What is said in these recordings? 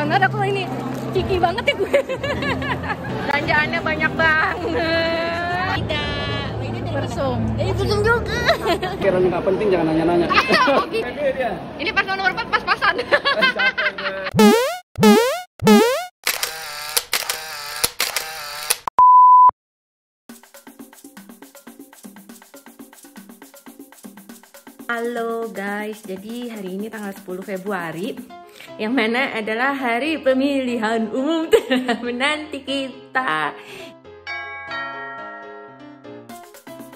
Benar aku ini ciki banget ya gue. Belanjaannya banyak banget. Tidak, ini dari Persum. Persum juga. Kiranya nggak penting jangan nanya-nanya. Ini pas nomor 4 pas-pasan. Halo guys, jadi hari ini tanggal 10 Februari yang mana adalah hari pemilihan umum menanti kita.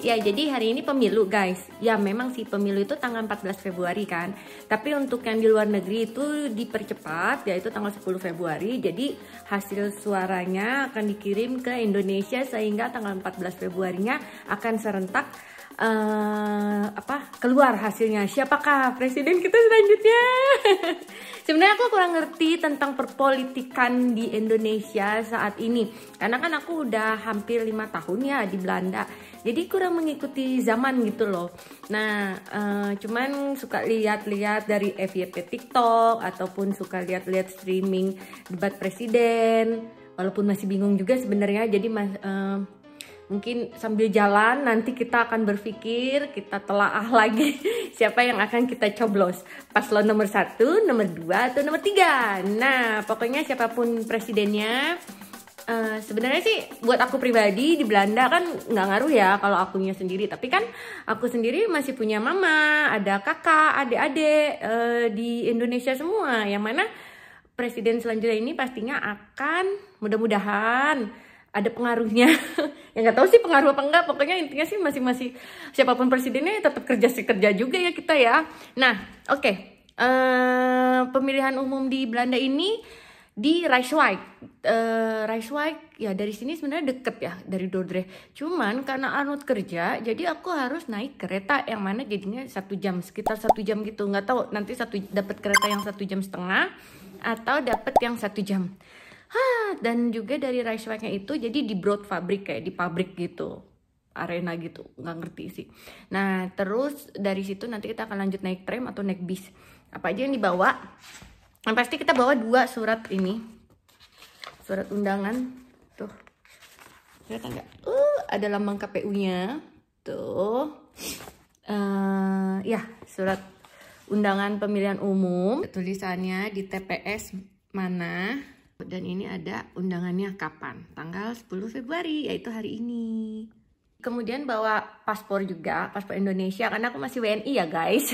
Ya, jadi hari ini pemilu guys. Ya, memang sih pemilu itu tanggal 14 Februari kan. Tapi untuk yang di luar negeri itu dipercepat, yaitu tanggal 10 Februari. Jadi hasil suaranya akan dikirim ke Indonesia sehingga tanggal 14 Februarinya akan serentak keluar hasilnya. Siapakah presiden kita selanjutnya? Sebenarnya aku kurang ngerti tentang perpolitikan di Indonesia saat ini, karena kan aku udah hampir 5 tahun ya di Belanda, jadi kurang mengikuti zaman gitu loh. Nah, cuman suka lihat-lihat dari FYP TikTok ataupun suka lihat-lihat streaming debat presiden, walaupun masih bingung juga sebenarnya. Jadi mungkin sambil jalan nanti kita akan berpikir, kita telaah lagi siapa yang akan kita coblos, paslon nomor 1, nomor 2, atau nomor 3. Nah, pokoknya siapapun presidennya, sebenarnya sih buat aku pribadi di Belanda kan nggak ngaruh ya kalau akunya sendiri. Tapi kan aku sendiri masih punya mama, ada kakak, adik-adik di Indonesia semua, yang mana presiden selanjutnya ini pastinya akan mudah-mudahan ada pengaruhnya. Ya nggak tahu sih pengaruh apa enggak, pokoknya intinya sih masih siapapun presidennya tetap kerja juga ya kita ya. Nah, oke. Pemilihan umum di Belanda ini di Rijswijk. Rijswijk ya dari sini sebenarnya deket ya dari Dordrecht. Cuman karena Arnold kerja, jadi aku harus naik kereta yang mana jadinya 1 jam, sekitar 1 jam gitu. Nggak tahu nanti dapat kereta yang 1,5 jam atau dapat yang 1 jam. Dan juga dari Rijswijknya itu jadi di Brood Fabrik, kayak di pabrik gitu, arena gitu, nggak ngerti sih. Nah, terus dari situ nanti kita akan lanjut naik tram atau naik bis. Apa aja yang dibawa? Yang pasti kita bawa 2 surat ini, surat undangan tuh, kelihatan nggak? Ada lambang KPU-nya tuh. Ya, surat undangan pemilihan umum, tulisannya di TPS mana. Dan ini ada undangannya kapan, tanggal 10 Februari, yaitu hari ini. Kemudian bawa paspor juga, paspor Indonesia, karena aku masih WNI ya guys.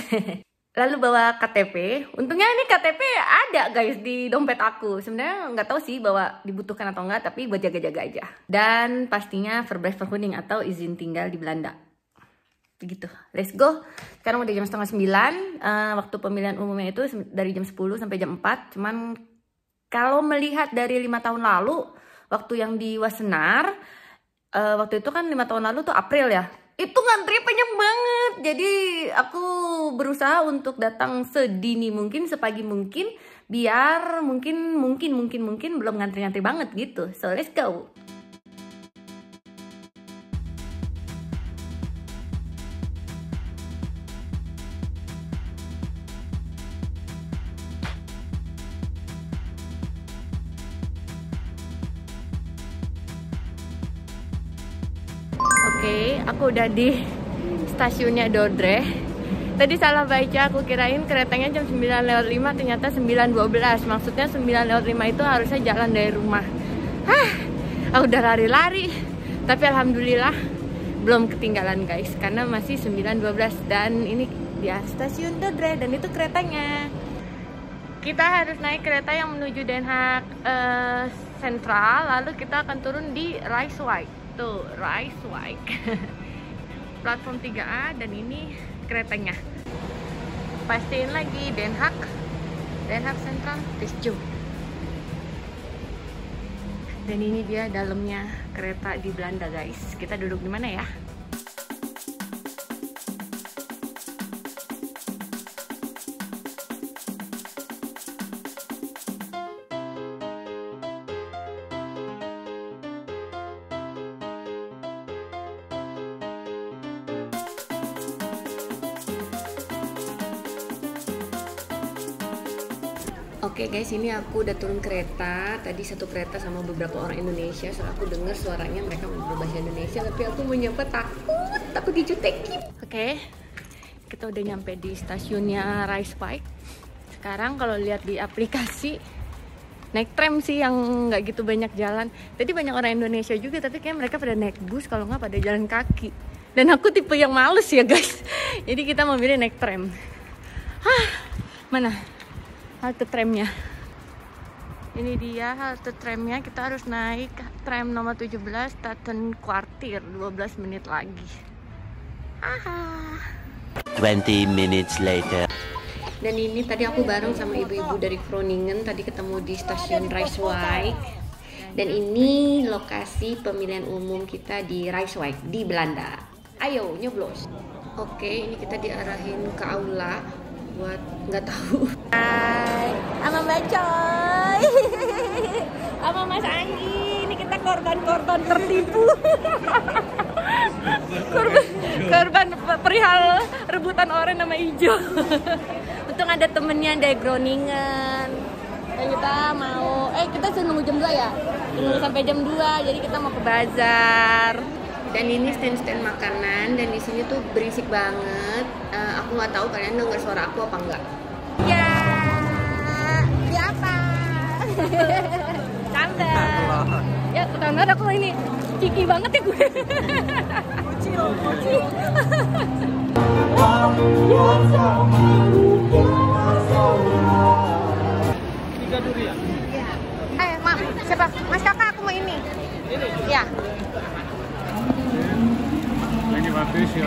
Lalu bawa KTP, untungnya ini KTP ada guys di dompet aku. Sebenarnya nggak tahu sih bahwa dibutuhkan atau enggak, tapi buat jaga-jaga aja. Dan pastinya verblijfvergunning atau izin tinggal di Belanda. Begitu, let's go. Sekarang udah jam 8:30, waktu pemilihan umumnya itu dari jam 10 sampai jam 4. Cuman kalau melihat dari 5 tahun lalu, waktu yang di Wassenaar, waktu itu kan 5 tahun lalu tuh April ya, itu ngantri panjang banget. Jadi aku berusaha untuk datang sedini mungkin, sepagi mungkin, biar mungkin belum ngantri-ngantri banget gitu. So let's go. Oke, aku udah di stasiunnya Dordrecht. Tadi salah baca, aku kirain keretanya jam 9:05, ternyata 9:12. Maksudnya 9:05 itu harusnya jalan dari rumah. Aku udah lari-lari, tapi alhamdulillah belum ketinggalan guys, karena masih 9:12. Dan ini dia stasiun Dordrecht, dan itu keretanya. Kita harus naik kereta yang menuju Den Haag Sentral, lalu kita akan turun di Rijswijk. Tuh, Rijswijk. Platform 3A, dan ini keretanya. Pastiin lagi Den Haag Sentral, Tisjo. Dan ini dia dalamnya kereta di Belanda guys. Kita duduk di mana ya? Oke guys, ini aku udah turun kereta. Tadi satu kereta sama beberapa orang Indonesia. Soalnya aku dengar suaranya mereka ngobrol bahasa Indonesia, tapi aku mau nyapa takut dijutekin. Oke, kita udah nyampe di stasiunnya Rijswijk. Sekarang kalau lihat di aplikasi naik tram sih yang nggak gitu banyak jalan. Tadi banyak orang Indonesia juga, tapi kayak mereka pada naik bus, kalau nggak pada jalan kaki. Dan aku tipe yang males ya guys. Jadi kita memilih naik tram. Mana halte tramnya? Ini dia halte tramnya. Kita harus naik tram nomor 17 Staten Kwartier, 12 menit lagi. 20 minutes later. Dan ini tadi aku bareng sama ibu-ibu dari Groningen. Tadi ketemu di stasiun Rijswijk. Dan ini lokasi pemilihan umum kita di Rijswijk di Belanda. Ayo nyoblos. Oke, ini kita diarahin ke aula buat nggak tahu. Hai, sama Mbak Coy, sama Mas Anggi. Ini kita korban tertipu. korban perihal rebutan oranye nama hijau. Untung ada temennya dari Groningen. Dan kita mau, kita sudah nunggu jam 2 ya? Nunggu sampai jam 2, jadi kita mau ke bazar. Dan ini stand-stand makanan, dan di sini tuh berisik banget. Aku nggak tahu kalian dengar suara aku apa enggak. Ya, siapa? Canda. Ya, tetangga aku ini ciki banget ya gue. Kecil. Tiga durian. Iya. Mam, siapa? Mas kakak, aku mau ini. Ini? Ya. Ini bagus ya.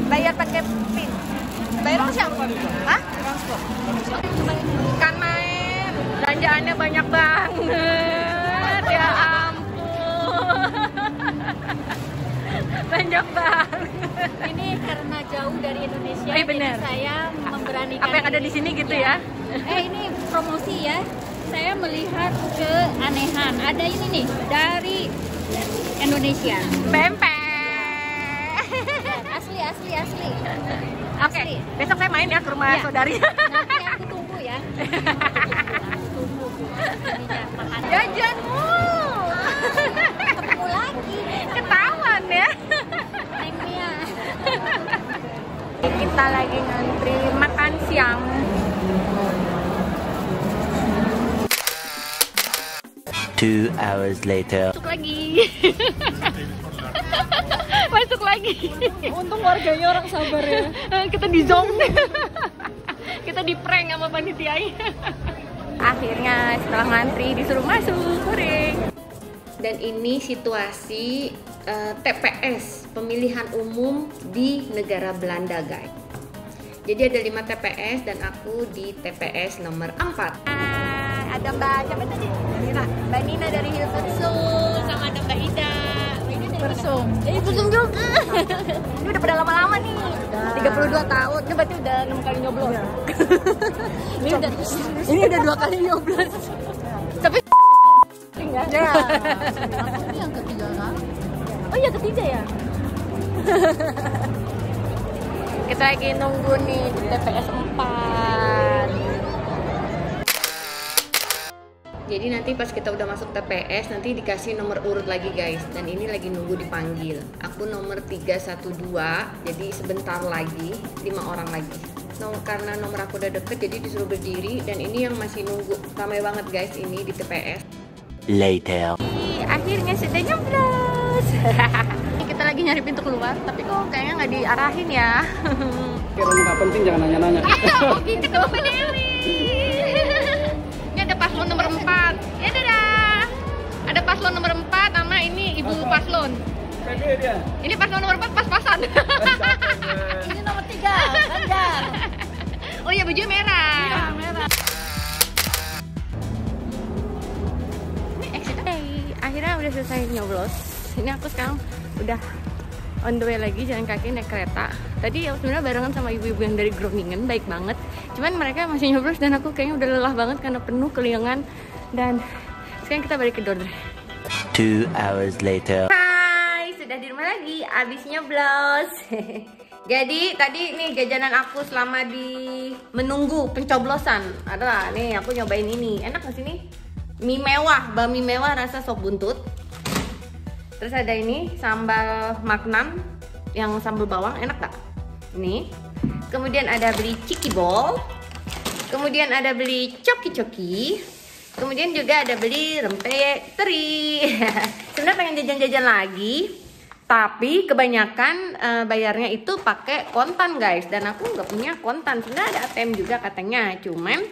Bayar pakai PIN. Bayar apa siapa? Hah? Transport. Ikan main. Belanjaannya banyak banget. Ya ampun. Banyak banget. Ini karena jauh dari Indonesia, bener. jadi saya memberanikan. Apa yang ada di sini gitu ya? Ini promosi ya. Saya melihat keanehan. Ada ini nih dari Indonesia. Pempek. Asli. Oke, besok saya main ya ke rumah saudari. Nanti aku tunggu ya. Tunggu. Ininya makanan. Jajan Ketemu lagi. ketahuan ya. Neng Mia. Kita lagi ngantri makan siang. Two hours later. Masuk lagi. Untung warganya orang sabar ya. Kita di zoom. Kita di prank sama panitianya. Akhirnya setelah ngantri disuruh masuk goreng. Dan ini situasi TPS pemilihan umum di negara Belanda guys. Jadi ada 5 TPS dan aku di TPS nomor 4. Ada Mbak siapa tadi? Mbak Nina dari Hilversum, sama ada Mbak Ida. Persum. Persum juga. Ini udah pada lama-lama nih. 32 tahun. Ini berarti udah 6 kali nyoblos. Ya. ini udah 2 kali nyoblos. Tapi enggak. Ya. Ini yang ketiga kan? Oh iya, ketiga ya. Kita lagi nunggu nih di TPS 4. Jadi nanti pas kita udah masuk TPS nanti dikasih nomor urut lagi guys. Dan ini lagi nunggu dipanggil. Aku nomor 312. Jadi sebentar lagi 5 orang lagi. Karena nomor aku udah deket jadi disuruh berdiri. Dan ini yang masih nunggu. Ramai banget guys ini di TPS. Later. Akhirnya sudah nyoblos. Kita lagi nyari pintu keluar. Tapi kok kayaknya nggak diarahin ya. Kira nggak penting jangan nanya-nanya. Oh gitu Mbak Dewi. Ini ada paslon nomor 4. Ya dadah. Ada paslon nomor 4 sama ini ibu paslon. Dia. Ini paslon nomor 4 pas-pasan. Ini nomor 3, Ganjar. Oh iya baju merah. Iya, merah. Ini exit. Akhirnya udah selesai nyoblos. Ini aku sekarang udah on the way lagi jalan kaki naik kereta. Tadi ya sebenarnya barengan sama ibu-ibu yang dari Groningen, baik banget. Cuman mereka masih nyoblos dan aku kayaknya udah lelah banget karena penuh keliangan. Dan sekarang kita balik ke Dordrecht. 2 hours later. Hai, sudah di rumah lagi abis nyoblos. Jadi tadi nih jajanan aku selama di menunggu pencoblosan adalah nih aku nyobain ini. Enak gak sih nih? Mie mewah, bami mewah rasa sop buntut. Terus ada ini sambal magnum yang sambal bawang, enak gak? Ini. Kemudian ada beli ciki bol. Kemudian ada beli coki-coki. Kemudian juga ada beli rempeyek teri. Sebenarnya pengen jajan-jajan lagi. Tapi kebanyakan bayarnya itu pakai kontan guys, dan aku nggak punya kontan. Sebenarnya ada ATM juga katanya, cuman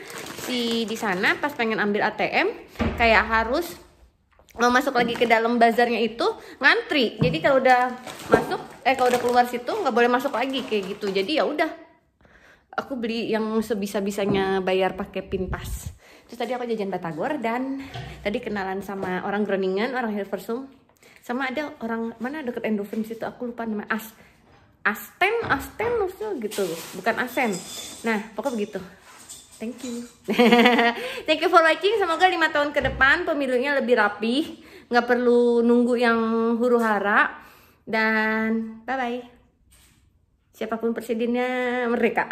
di sana pas pengen ambil ATM kayak harus mau masuk lagi ke dalam bazarnya itu ngantri. Jadi kalau udah masuk, kalau udah keluar situ nggak boleh masuk lagi kayak gitu. Jadi ya udah, aku beli yang sebisa-bisanya bayar pakai Pinpas. Terus tadi aku jajan batagor dan tadi kenalan sama orang Groningen, orang Hilversum. Sama ada orang mana deket Endovin situ, aku lupa nama, Asten gitu, bukan Asen. Nah pokoknya begitu. Thank you. Thank you for watching. Semoga 5 tahun ke depan pemilunya lebih rapi, nggak perlu nunggu yang huru hara, dan bye bye. Siapapun presidennya, merdeka.